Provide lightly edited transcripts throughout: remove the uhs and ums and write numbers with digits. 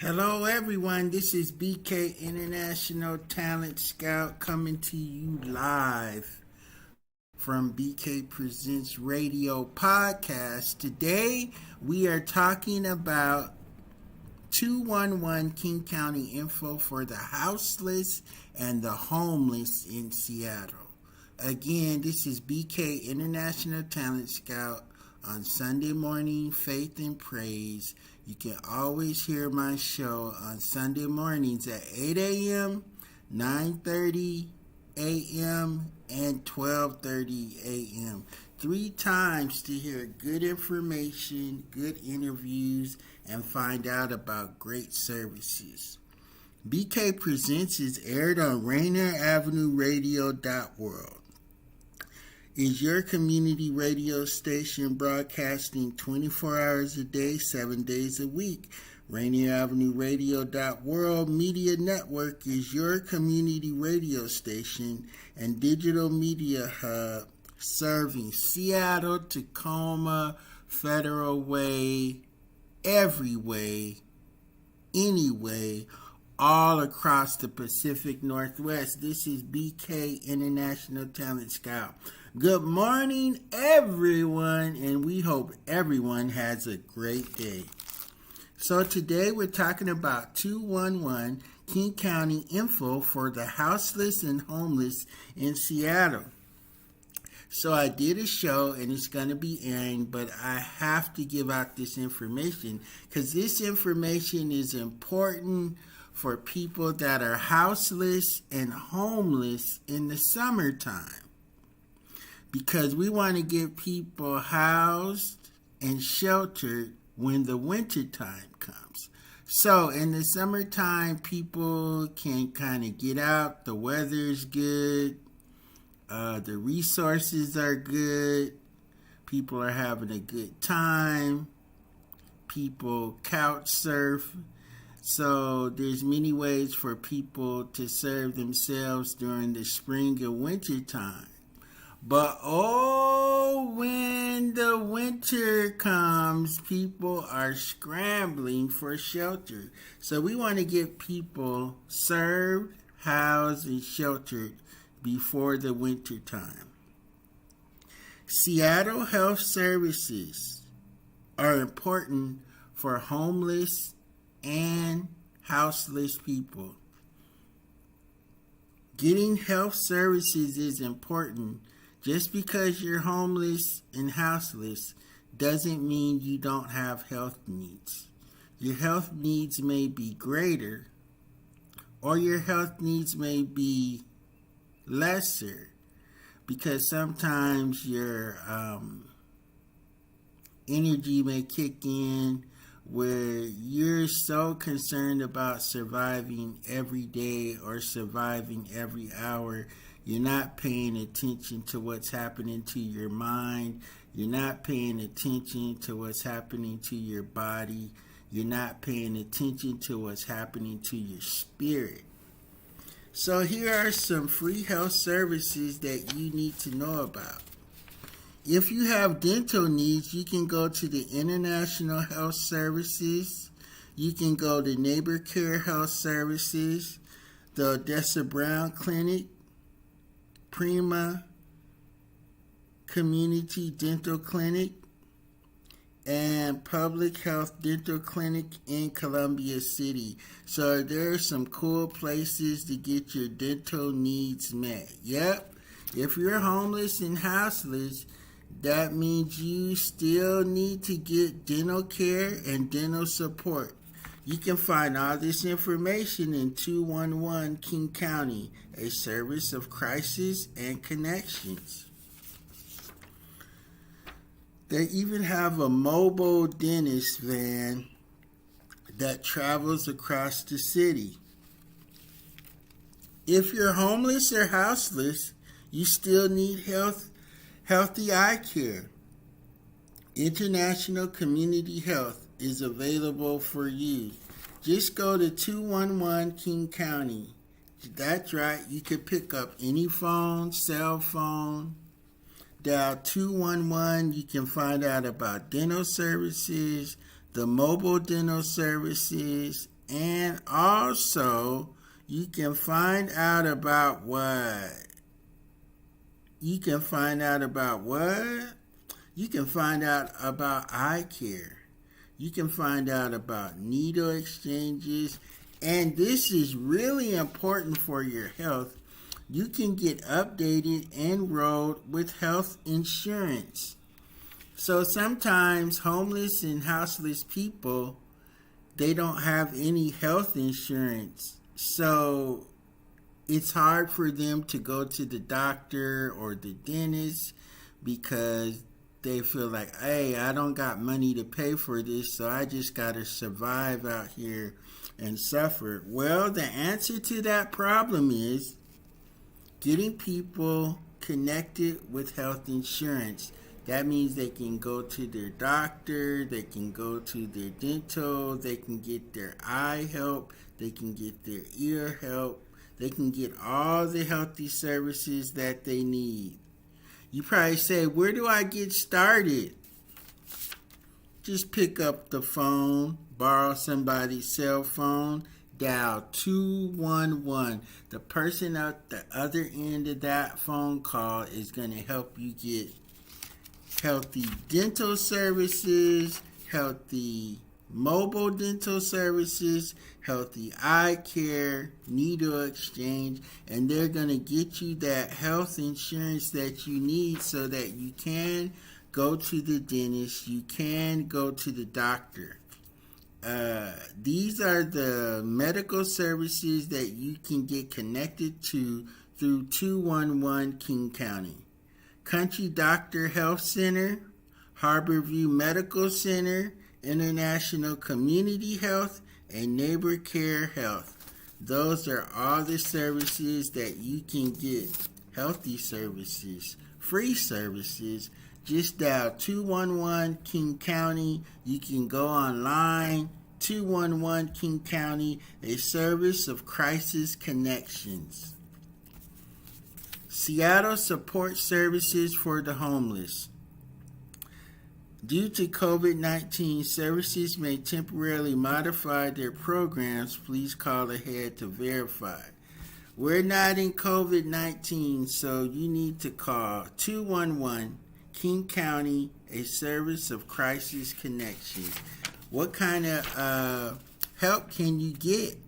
Hello, everyone. This is BK International Talent Scout coming to you live from BK Presents Radio Podcast. Today, we are talking about 211 King County info for the houseless and the homeless in Seattle. Again, this is BK International Talent Scout on Sunday morning, Faith and Praise. You can always hear my show on Sunday mornings at 8 a.m., 9:30 a.m., and 12:30 a.m. 3 times to hear good information, good interviews, and find out about great services. BK Presents is aired on Rainier Avenue Radio.world. Is your community radio station broadcasting 24 hours a day, 7 days a week. Rainier Avenue Radio.world Media Network is your community radio station and digital media hub serving Seattle, Tacoma, Federal Way, every way, anyway, all across the Pacific Northwest. This is BK International Talent Scout. Good morning, everyone, and we hope everyone has a great day. So today we're talking about 211 King County info for the houseless and homeless in Seattle. So I did a show, and it's going to be airing, but I have to give out this information because this information is important for people that are houseless and homeless in the summertime. Because we want to get people housed and sheltered when the winter time comes. So in the summertime, people can kind of get out. The weather's good. The resources are good. People are having a good time. People couch surf. So there's many ways for people to serve themselves during the spring and winter time. But when the winter comes, people are scrambling for shelter. So we want to get people served, housed, and sheltered before the winter time. Seattle Health Services are important for homeless and houseless people. Getting health services is important. Just because you're homeless and houseless doesn't mean you don't have health needs. Your health needs may be greater, or your health needs may be lesser, because sometimes your energy may kick in where you're so concerned about surviving every day or surviving every hour. You're not paying attention to what's happening to your mind. You're not paying attention to what's happening to your body. You're not paying attention to what's happening to your spirit. So here are some free health services that you need to know about. If you have dental needs, you can go to the International Health Services. You can go to Neighbor Care Health Services, the Odessa Brown Clinic, Prima Community Dental Clinic, and Public Health Dental Clinic in Columbia City. So there are some cool places to get your dental needs met. Yep, if you're homeless and houseless, that means you still need to get dental care and dental support. You can find all this information in 211 King County, a service of crisis and connections. They even have a mobile dentist van that travels across the city. If you're homeless or houseless, you still need healthy eye care. International Community Health is available for you. Just go to 211 King County. That's right, you can pick up any phone, cell phone. Dial 211. You can find out about dental services, the mobile dental services, And also, you can find out about what? You can find out about what? You can find out about eye care. You can find out about needle exchanges. And this is really important for your health. You can get updated and enrolled with health insurance. So sometimes homeless and houseless people, they don't have any health insurance. So it's hard for them to go to the doctor or the dentist because they feel like, hey, I don't got money to pay for this, so I just got to survive out here and suffer. Well, the answer to that problem is getting people connected with health insurance. That means they can go to their doctor, they can go to their dental, they can get their eye help, they can get their ear help, they can get all the healthy services that they need. You probably say, where do I get started? Just pick up the phone, borrow somebody's cell phone, dial 211. The person at the other end of that phone call is going to help you get healthy dental services, healthy mobile dental services, healthy eye care, needle exchange, and they're going to get you that health insurance that you need so that you can go to the dentist, you can go to the doctor. These are the medical services that you can get connected to through 211 King County. Country Doctor Health Center, Harborview Medical Center, International Community Health, and Neighbor Care Health. Those are all the services that you can get. Healthy services, free services. Just dial 211 King County. You can go online, 211 King County, a service of Crisis Connections. Seattle Support Services for the Homeless. Due to COVID-19, services may temporarily modify their programs. Please call ahead to verify. We're not in COVID-19, so you need to call 211 King County, a service of Crisis Connections. What kind of help can you get?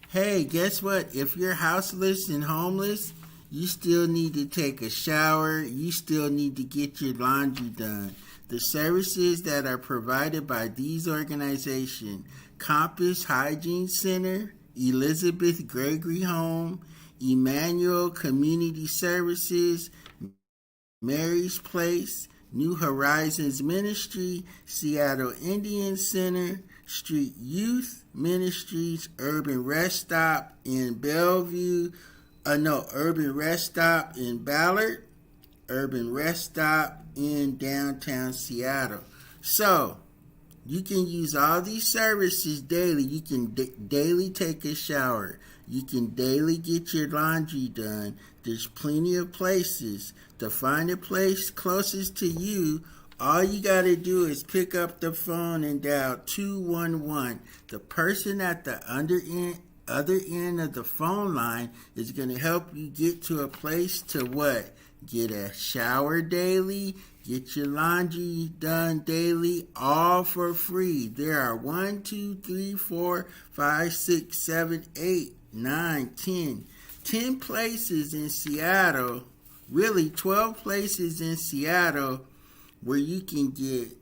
Hey, guess what? If you're houseless and homeless, you still need to take a shower. You still need to get your laundry done. The services that are provided by these organizations: Compass Hygiene Center, Elizabeth Gregory Home, Emmanuel Community Services, Mary's Place, New Horizons Ministry, Seattle Indian Center, Street Youth Ministries, Urban Rest Stop in Bellevue, Urban Rest Stop in Ballard, Urban Rest Stop in downtown Seattle. So, you can use all these services daily. You can daily take a shower. You can daily get your laundry done. There's plenty of places. To find a place closest to you, all you got to do is pick up the phone and dial 211. The person at the other end of the phone line is going to help you get to a place to what? Get a shower daily, get your laundry done daily, all for free. There are 1, 2, 3, 4, 5, 6, 7, 8, 9, 10 places in Seattle, really 12 places in Seattle where you can get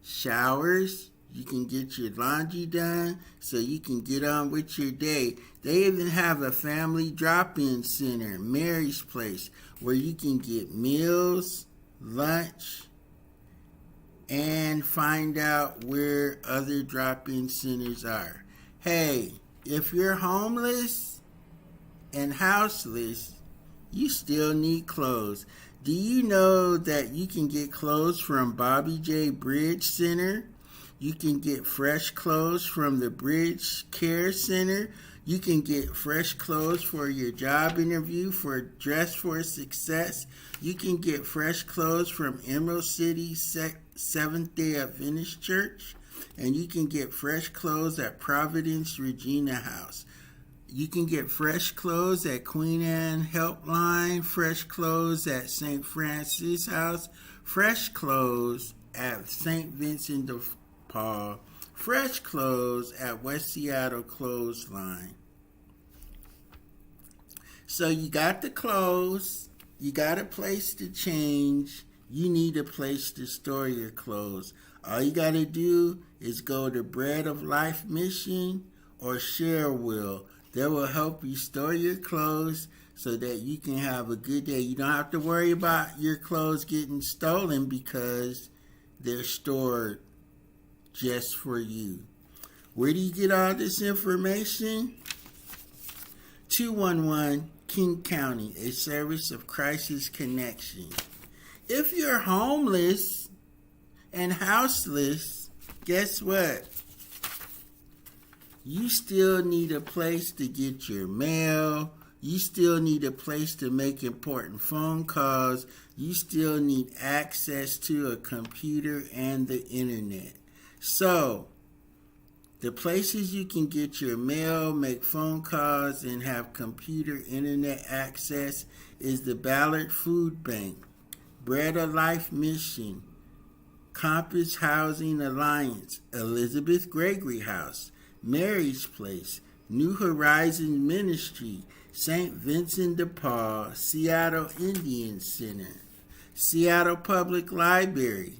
showers, you can get your laundry done so you can get on with your day. They even have a family drop-in center, Mary's Place, where you can get meals, lunch, and find out where other drop-in centers are. Hey, if you're homeless and houseless, you still need clothes. Do you know that you can get clothes from Bobby J. Bridge Center? You can get fresh clothes from the Bridge Care Center. You can get fresh clothes for your job interview for Dress for Success. You can get fresh clothes from Emerald City Seventh-day Adventist Church. And you can get fresh clothes at Providence Regina House. You can get fresh clothes at Queen Anne Helpline, fresh clothes at St. Francis House, fresh clothes at St. Vincent de Paul, fresh clothes at West Seattle Clothesline. So you got the clothes, you got a place to change, you need a place to store your clothes. All you got to do is go to Bread of Life Mission or Share Will. They will help you store your clothes so that you can have a good day. You don't have to worry about your clothes getting stolen because they're stored just for you. Where do you get all this information? 211 King County, a service of Crisis Connection. If you're homeless and houseless, guess what? You still need a place to get your mail. You still need a place to make important phone calls. You still need access to a computer and the internet. So, the places you can get your mail, make phone calls, and have computer internet access is the Ballard Food Bank, Bread of Life Mission, Compass Housing Alliance, Elizabeth Gregory House, Mary's Place, New Horizons Ministry, St. Vincent de Paul, Seattle Indian Center, Seattle Public Library,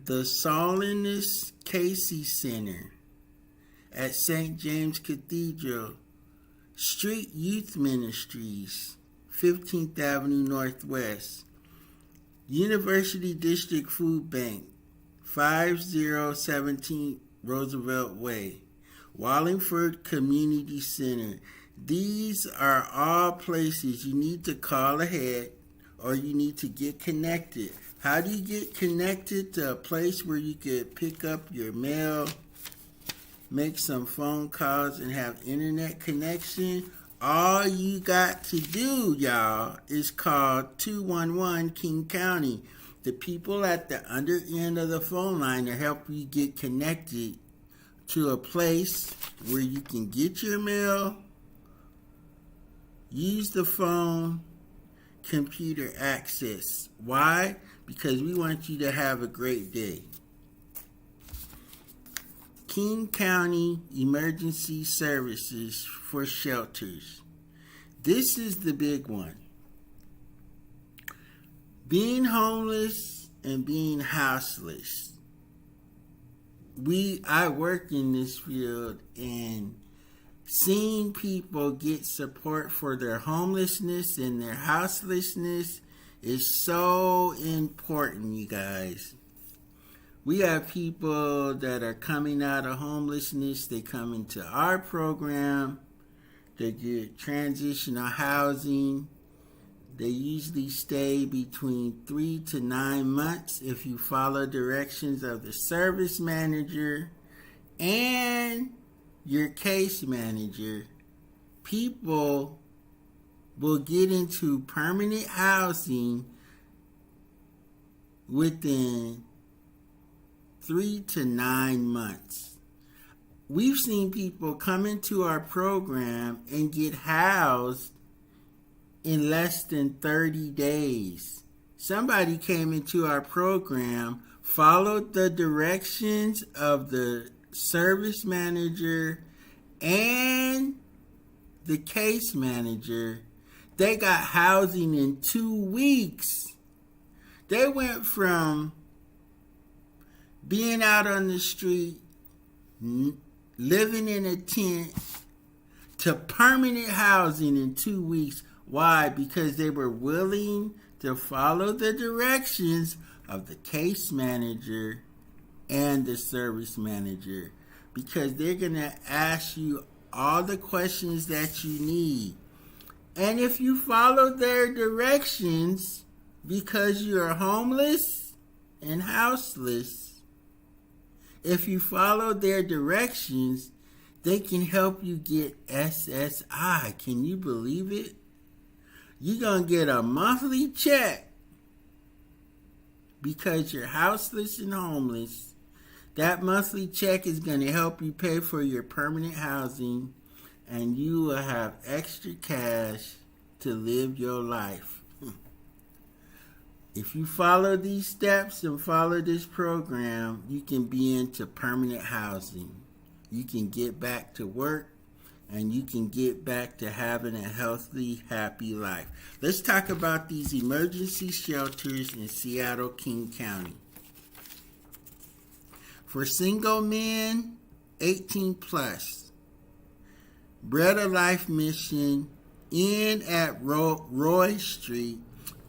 the Solanus Casey Center at St. James Cathedral, Street Youth Ministries, 15th Avenue Northwest, University District Food Bank, 5017 Roosevelt Way, Wallingford Community Center. These are all places you need to call ahead or you need to get connected. How do you get connected to a place where you could pick up your mail, make some phone calls, and have internet connection? All you got to do, y'all, is call 211 King County. The people at the under end of the phone line to help you get connected to a place where you can get your mail, use the phone, computer access. Why? Because we want you to have a great day. King County Emergency Services for Shelters. This is the big one. Being homeless and being houseless. I work in this field, and seeing people get support for their homelessness and their houselessness is so important, you guys. We have people that are coming out of homelessness. They come into our program. They get transitional housing. They usually stay between 3 to 9 months if you follow directions of the service manager and your case manager. People will get into permanent housing within 3 to 9 months. We've seen people come into our program and get housed in less than 30 days. Somebody came into our program, followed the directions of the service manager and the case manager. They got housing in 2 weeks. They went from being out on the street, living in a tent, to permanent housing in 2 weeks. Why? Because they were willing to follow the directions of the case manager and the service manager. Because they're going to ask you all the questions that you need. And if you follow their directions, because you're homeless and houseless, if you follow their directions, they can help you get SSI. Can you believe it? You're going to get a monthly check because you're houseless and homeless. That monthly check is going to help you pay for your permanent housing, and you will have extra cash to live your life. If you follow these steps and follow this program, you can be into permanent housing. You can get back to work, and you can get back to having a healthy, happy life. Let's talk about these emergency shelters in Seattle, King County. For single men, 18 plus, Bread of Life Mission, Inn at Roy Street,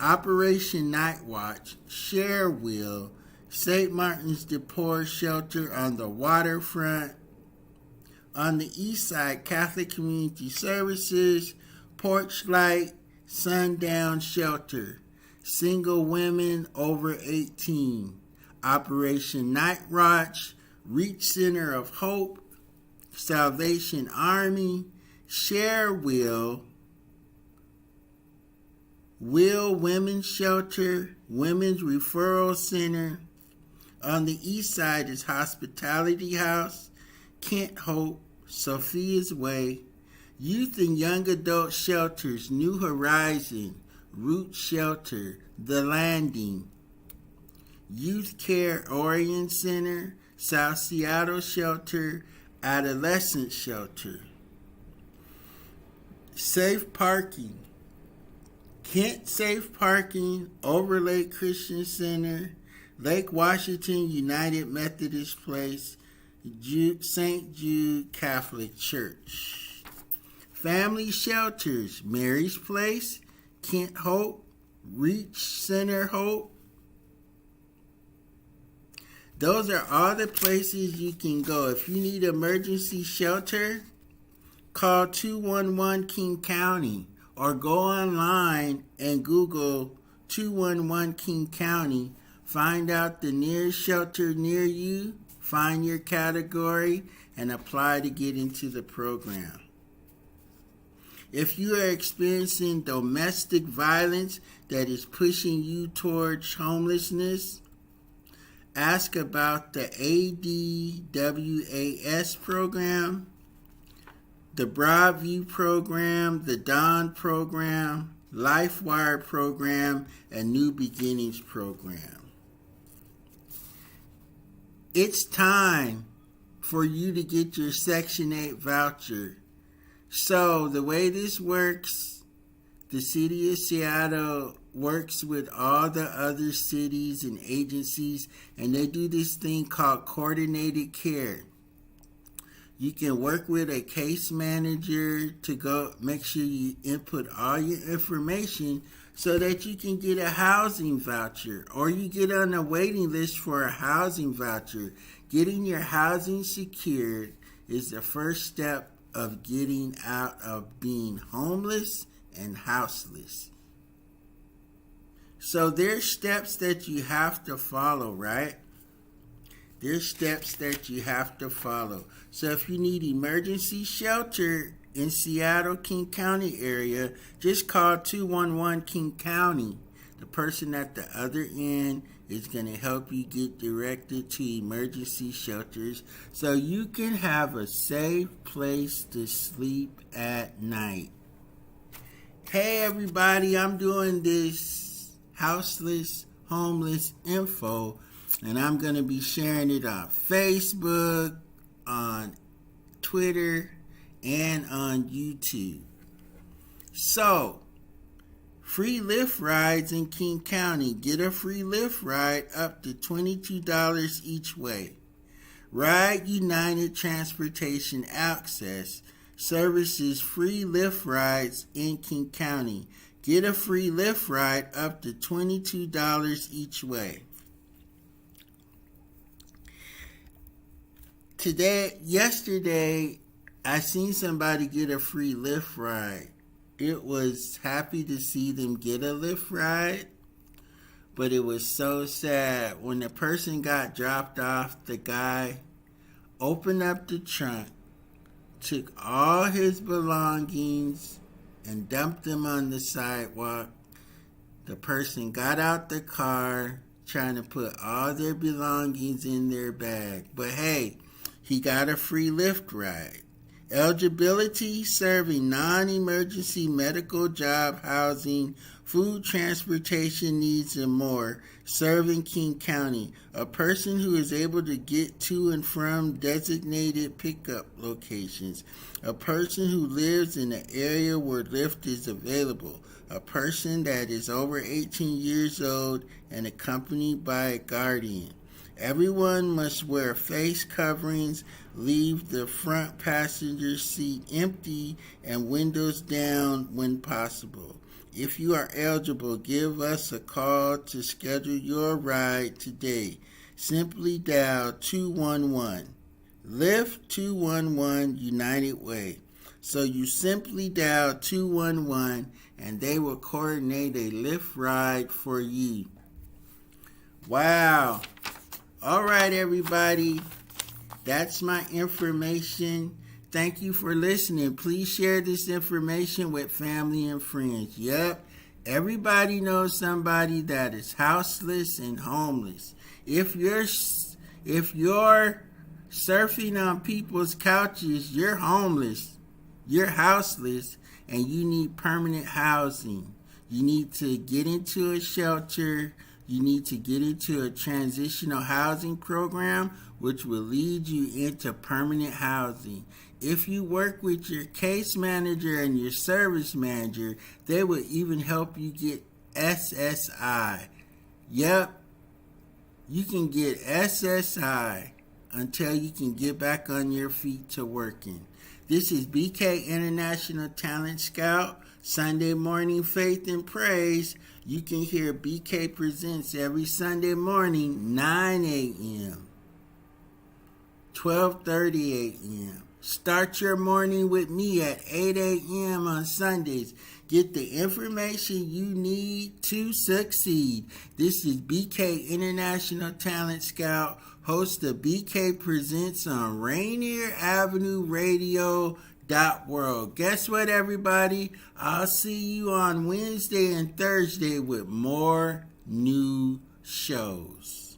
Operation Night Watch, Share Will, St. Martin's de Porres Shelter on the waterfront. On the east side, Catholic Community Services, Porch Light, Sundown Shelter, Single Women over 18, Operation Night Watch, Reach Center of Hope, Salvation Army, Share Will Women's Shelter, Women's Referral Center. On the east side is Hospitality House, Kent Hope, Sophia's Way, Youth and Young Adult Shelters, New Horizon, Root Shelter, The Landing, Youth Care Orion Center, South Seattle Shelter, Adolescent Shelter. Safe Parking, Kent Safe Parking, Overlake Christian Center, Lake Washington United Methodist Place, St. Jude Catholic Church. Family Shelters, Mary's Place, Kent Hope, Reach Center Hope. Those are all the places you can go. If you need emergency shelter, call 211 King County or go online and Google 211 King County. Find out the nearest shelter near you, find your category, and apply to get into the program. If you are experiencing domestic violence that is pushing you towards homelessness, ask about the ADWAS program, the Broadview program, the Dawn program, LifeWire program, and New Beginnings program. It's time for you to get your Section 8 voucher. So the way this works, the city of Seattle works with all the other cities and agencies, and they do this thing called coordinated care. You can work with a case manager to go make sure you input all your information so that you can get a housing voucher, or you get on a waiting list for a housing voucher. Getting your housing secured is the first step of getting out of being homeless and houseless. So there's steps that you have to follow, right? There's steps that you have to follow. So if you need emergency shelter in Seattle, King County area, just call 211 King County. The person at the other end is going to help you get directed to emergency shelters so you can have a safe place to sleep at night. Hey everybody, I'm doing this houseless, homeless info, and I'm going to be sharing it on Facebook, on Twitter, and on YouTube. So, free Lyft rides in King County. Get a free Lyft ride up to $22 each way. Ride United Transportation Access services free Lyft rides in King County. Get a free Lyft ride up to $22 each way. Yesterday, I seen somebody get a free Lyft ride. It was happy to see them get a Lyft ride, but it was so sad. When the person got dropped off, the guy opened up the trunk, took all his belongings, and dumped them on the sidewalk. The person got out the car, trying to put all their belongings in their bag. But hey, he got a free Lyft ride. Eligibility: serving non-emergency medical, job, housing, food, transportation needs, and more. Serving King County. A person who is able to get to and from designated pickup locations. A person who lives in an area where Lyft is available. A person that is over 18 years old and accompanied by a guardian. Everyone must wear face coverings, leave the front passenger seat empty and windows down when possible. If you are eligible, give us a call to schedule your ride today. Simply dial 211. Lyft 211 United Way. So you simply dial 211 and they will coordinate a Lyft ride for you. Wow. All right, everybody. That's my information. Thank you for listening. Please share this information with family and friends. Yep, everybody knows somebody that is houseless and homeless. If you're surfing on people's couches, you're homeless, you're houseless, and you need permanent housing. You need to get into a shelter. You need to get into a transitional housing program, which will lead you into permanent housing. If you work with your case manager and your service manager, they will even help you get SSI. Yep, you can get SSI until you can get back on your feet to working. This is BK International Talent Scout, Sunday morning faith and praise. You can hear BK Presents every Sunday morning, 9 a.m., 12:30 a.m. Start your morning with me at 8 a.m. on Sundays. Get the information you need to succeed. This is BK International Talent Scout, host of BK Presents on Rainier Avenue Radio. World. Guess what, everybody? I'll see you on Wednesday and Thursday with more new shows.